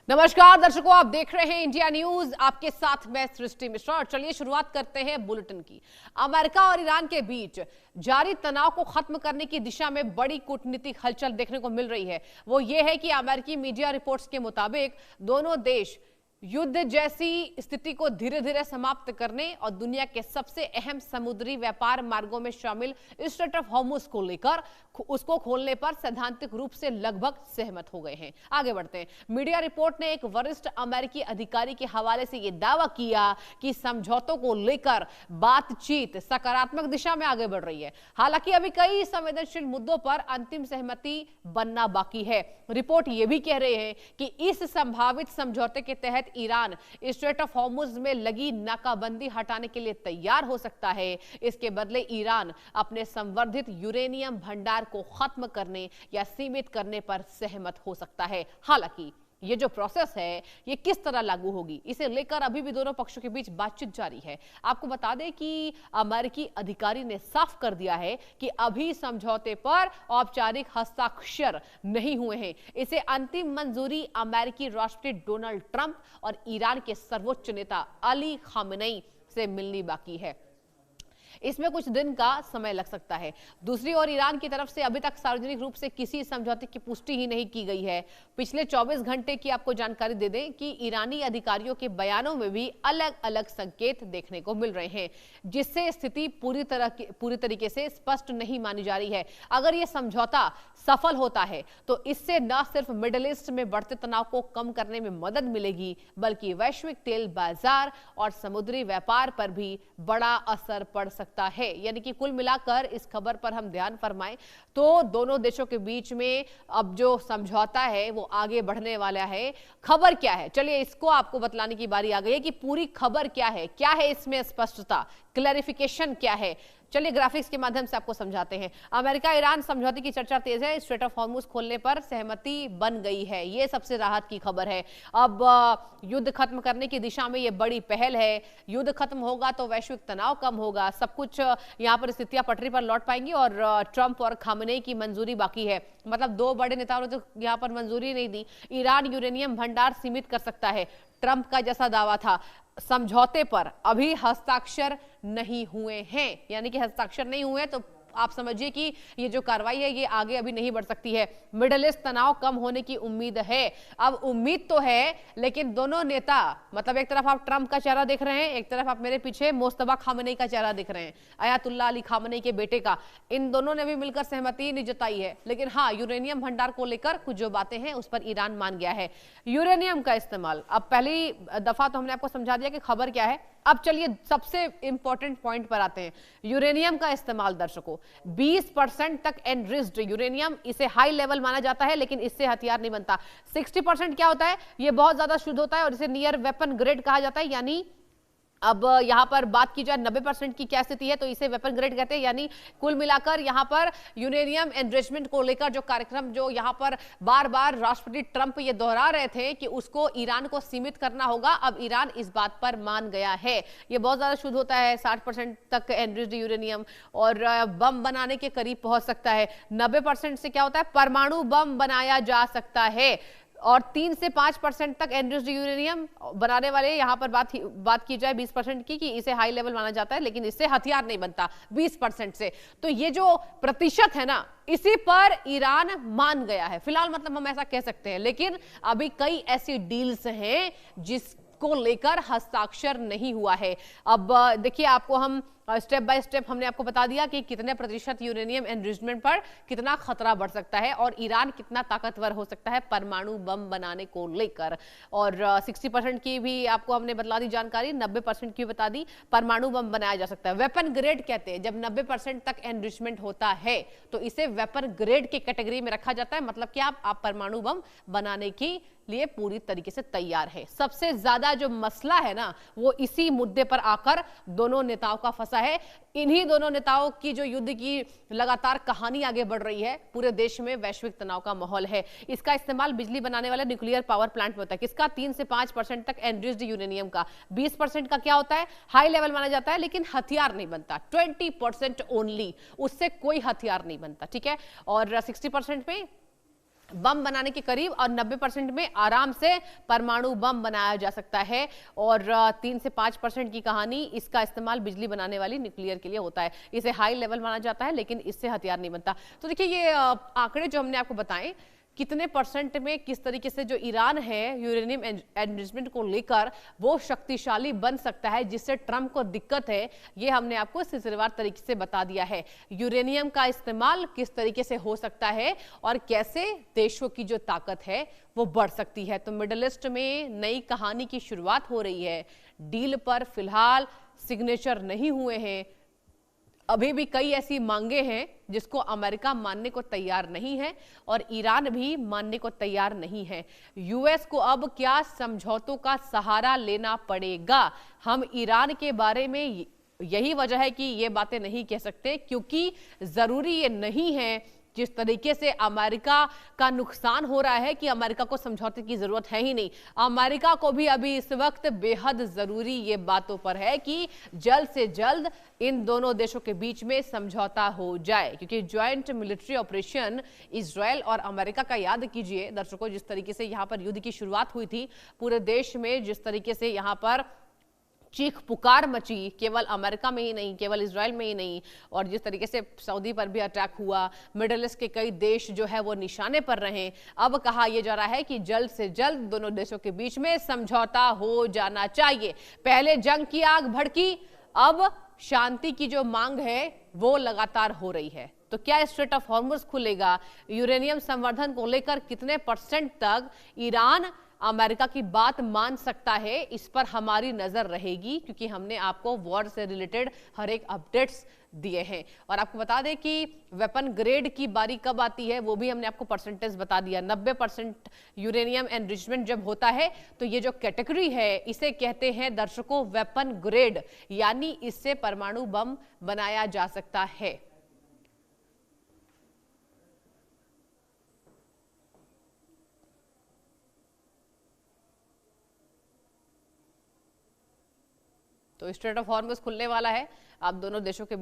नमस्कार दर्शकों, आप देख रहे हैं इंडिया न्यूज। आपके साथ मैं सृष्टि मिश्रा। और चलिए शुरुआत करते हैं बुलेटिन की। अमेरिका और ईरान के बीच जारी तनाव को खत्म करने की दिशा में बड़ी कूटनीतिक हलचल देखने को मिल रही है। वो ये है कि अमेरिकी मीडिया रिपोर्ट्स के मुताबिक दोनों देश युद्ध जैसी स्थिति को धीरे धीरे समाप्त करने और दुनिया के सबसे अहम समुद्री व्यापार मार्गों में शामिल स्ट्रेट ऑफ हॉर्मुज को लेकर उसको खोलने पर सैद्धांतिक रूप से लगभग सहमत हो गए हैं। आगे बढ़ते हैं। मीडिया रिपोर्ट ने एक वरिष्ठ अमेरिकी अधिकारी के हवाले से यह दावा किया कि समझौतों को लेकर बातचीत सकारात्मक दिशा में आगे बढ़ रही है। हालांकि अभी कई संवेदनशील मुद्दों पर अंतिम सहमति बनना बाकी है। रिपोर्ट यह भी कह रहे हैं कि इस संभावित समझौते के तहत ईरान स्ट्रेट ऑफ हॉर्मुज में लगी नाकाबंदी हटाने के लिए तैयार हो सकता है। इसके बदले ईरान अपने संवर्धित यूरेनियम भंडार को खत्म करने या सीमित करने पर सहमत हो सकता है। हालांकि ये जो प्रोसेस है ये किस तरह लागू होगी, इसे लेकर अभी भी दोनों पक्षों के बीच बातचीत जारी है। आपको बता दें कि अमेरिकी अधिकारी ने साफ कर दिया है कि अभी समझौते पर औपचारिक हस्ताक्षर नहीं हुए हैं। इसे अंतिम मंजूरी अमेरिकी राष्ट्रपति डोनाल्ड ट्रंप और ईरान के सर्वोच्च नेता अली खामेनेई से मिलनी बाकी है। इसमें कुछ दिन का समय लग सकता है। दूसरी ओर ईरान की तरफ से अभी तक सार्वजनिक रूप से किसी समझौते की पुष्टि ही नहीं की गई है। पिछले 24 घंटे की आपको जानकारी दे दें कि ईरानी अधिकारियों के बयानों में भी अलग अलग संकेत देखने को मिल रहे हैं, जिससे स्थिति पूरी तरीके से स्पष्ट नहीं मानी जा रही है। अगर यह समझौता सफल होता है तो इससे न सिर्फ मिडिल ईस्ट में बढ़ते तनाव को कम करने में मदद मिलेगी, बल्कि वैश्विक तेल बाजार और समुद्री व्यापार पर भी बड़ा असर पड़ सकता है। यानी कि कुल मिलाकर इस खबर पर हम ध्यान फरमाएं तो दोनों देशों के बीच में अब जो समझौता है वो आगे बढ़ने वाला है। खबर क्या है, चलिए इसको आपको बतलाने की बारी आ गई है कि पूरी खबर क्या है इसमें स्पष्टता, क्लैरिफिकेशन क्या है। चलिए ग्राफिक्स के माध्यम से आपको समझाते हैं। अमेरिका ईरान समझौते की चर्चा तेज है। स्ट्रेट ऑफ हॉर्मुज खोलने पर सहमति बन गई है, ये सबसे राहत की खबर है। अब युद्ध खत्म करने की दिशा में ये बड़ी पहल है। युद्ध खत्म होगा तो वैश्विक तनाव कम होगा, सब कुछ यहाँ पर स्थितियां पटरी पर लौट पाएंगी। और ट्रंप और खामेनेई की मंजूरी बाकी है, मतलब दो बड़े नेताओं ने तो यहाँ पर मंजूरी नहीं दी। ईरान यूरेनियम भंडार सीमित कर सकता है, ट्रंप का जैसा दावा था। समझौते पर अभी हस्ताक्षर नहीं हुए हैं, यानी कि हस्ताक्षर नहीं हुए तो आप समझिए कि ये जो कार्रवाई है ये आगे अभी नहीं बढ़ सकती है। मिडिल ईस्ट तनाव कम होने की उम्मीद है। अब उम्मीद तो है, लेकिन दोनों नेता, मतलब एक तरफ आप ट्रंप का चेहरा देख रहे हैं, एक तरफ आप मेरे पीछे मोस्तफा खामेनेई का चेहरा देख रहे हैं, अयातुल्ला अली खामेनेई के बेटे का। इन दोनों ने भी मिलकर सहमति नहीं जताई है। लेकिन हाँ, यूरेनियम भंडार को लेकर कुछ जो बातें हैं उस पर ईरान मान गया है। यूरेनियम का इस्तेमाल, अब पहली दफा तो हमने आपको समझा दिया कि खबर क्या है। अब चलिए सबसे इंपॉर्टेंट पॉइंट पर आते हैं। यूरेनियम का इस्तेमाल दर्शकों, 20% तक एनरिच्ड यूरेनियम, इसे हाई लेवल माना जाता है, लेकिन इससे हथियार नहीं बनता। 60% क्या होता है, यह बहुत ज्यादा शुद्ध होता है और इसे नियर वेपन ग्रेड कहा जाता है। यानी अब यहां पर बात की जाए 90% की क्या स्थिति है तो इसे वेपन ग्रेड कहते हैं। यानी कुल मिलाकर यहां पर यूरेनियम एनरिचमेंट को लेकर जो कार्यक्रम जो यहां पर बार बार राष्ट्रपति ट्रंप ये दोहरा रहे थे कि उसको ईरान को सीमित करना होगा, अब ईरान इस बात पर मान गया है। ये बहुत ज्यादा शुद्ध होता है, 60% तक एनरिच्ड यूरेनियम, और बम बनाने के करीब पहुंच सकता है। 90% से क्या होता है, परमाणु बम बनाया जा सकता है। और 3 से 5% तक एनरिच्ड यूरेनियम बनाने वाले, यहां पर बात की जाए 20% की, कि इसे हाई लेवल माना जाता है, लेकिन इससे हथियार नहीं बनता 20% से। तो ये जो प्रतिशत है ना, इसी पर ईरान मान गया है फिलहाल, मतलब हम ऐसा कह सकते हैं। लेकिन अभी कई ऐसी डील्स हैं जिसको लेकर हस्ताक्षर नहीं हुआ है। अब देखिए, आपको हम स्टेप बाय स्टेप हमने आपको बता दिया कि कितने प्रतिशत यूरेनियम एनरिचमेंट पर कितना खतरा बढ़ सकता है और ईरान कितना ताकतवर हो सकता है परमाणु बम बनाने को लेकर। और 60% की भी आपको हमने बतला दी जानकारी, 90% की बता दी, परमाणु बम बनाया जा सकता है। वेपन ग्रेड कहते हैं जब 90% तक एनरिचमेंट होता है तो इसे वेपन ग्रेड की कैटेगरी में रखा जाता है, मतलब कि आप परमाणु बम बनाने की लिए पूरी तरीके से तैयार है। सबसे ज्यादा जो मसला है ना वो इसी मुद्दे पर आकर दोनों नेताओं का फंसा है। इन्हीं दोनों नेताओं की जो युद्ध की लगातार कहानी आगे बढ़ रही है, पूरे देश में वैश्विक तनाव का माहौल है। इसका इस्तेमाल बिजली बनाने वाले न्यूक्लियर पावर प्लांट में होता है। किसका, 3 से 5% तक एनरिच्ड यूरेनियम का। 20% का क्या होता है, हाई लेवल माना जाता है, लेकिन हथियार नहीं बनता। 20% ओनली, उससे कोई हथियार नहीं बनता, ठीक है। और 60% में बम बनाने के करीब और 90% में आराम से परमाणु बम बनाया जा सकता है। और 3 से 5% की कहानी इसका इस्तेमाल बिजली बनाने वाली न्यूक्लियर के लिए होता है। इसे हाई लेवल माना जाता है, लेकिन इससे हथियार नहीं बनता। तो देखिए, ये आंकड़े जो हमने आपको बताए, कितने परसेंट में किस तरीके से जो ईरान है यूरेनियम एनरिचमेंट को लेकर वो शक्तिशाली बन सकता है, जिससे ट्रंप को दिक्कत है, ये हमने आपको सिलसिलेवार तरीके से बता दिया है। यूरेनियम का इस्तेमाल किस तरीके से हो सकता है और कैसे देशों की जो ताकत है वो बढ़ सकती है। तो मिडिल ईस्ट में नई कहानी की शुरुआत हो रही है। डील पर फिलहाल सिग्नेचर नहीं हुए हैं। अभी भी कई ऐसी मांगे हैं जिसको अमेरिका मानने को तैयार नहीं है और ईरान भी मानने को तैयार नहीं है। यूएस को अब क्या समझौतों का सहारा लेना पड़ेगा? हम ईरान के बारे में यही वजह है कि ये बातें नहीं कह सकते, क्योंकि जरूरी ये नहीं है जिस तरीके से अमेरिका का नुकसान हो रहा है कि अमेरिका को समझौते की जरूरत है ही नहीं। अमेरिका को भी अभी इस वक्त बेहद जरूरी ये बातों पर है कि जल्द से जल्द इन दोनों देशों के बीच में समझौता हो जाए, क्योंकि ज्वाइंट मिलिट्री ऑपरेशन इजराइल और अमेरिका का याद कीजिए दर्शकों, जिस तरीके से यहां पर युद्ध की शुरुआत हुई थी पूरे देश में, जिस तरीके से यहां पर चीख पुकार मची, केवल अमेरिका में ही नहीं, केवल इजराइल में ही नहीं, और जिस तरीके से सऊदी पर भी अटैक हुआ, मिडिल ईस्ट के कई देश जो है वो निशाने पर रहे। अब कहा यह जा रहा है कि जल्द से जल्द दोनों देशों के बीच में समझौता हो जाना चाहिए। पहले जंग की आग भड़की, अब शांति की जो मांग है वो लगातार हो रही है। तो क्या स्ट्रेट ऑफ हॉर्मुज खुलेगा? यूरेनियम संवर्धन को लेकर कितने % तक ईरान अमेरिका की बात मान सकता है, इस पर हमारी नजर रहेगी, क्योंकि हमने आपको वॉर से रिलेटेड हर एक अपडेट्स दिए हैं। और आपको बता दें कि वेपन ग्रेड की बारी कब आती है वो भी हमने आपको परसेंटेज बता दिया। 90% यूरेनियम एनरिचमेंट जब होता है तो ये जो कैटेगरी है इसे कहते हैं दर्शकों वेपन ग्रेड, यानी इससे परमाणु बम बनाया जा सकता है। तो स्ट्रेट ऑफ हॉर्मुज खुलने वाला है। आप दोनों देशों के बीच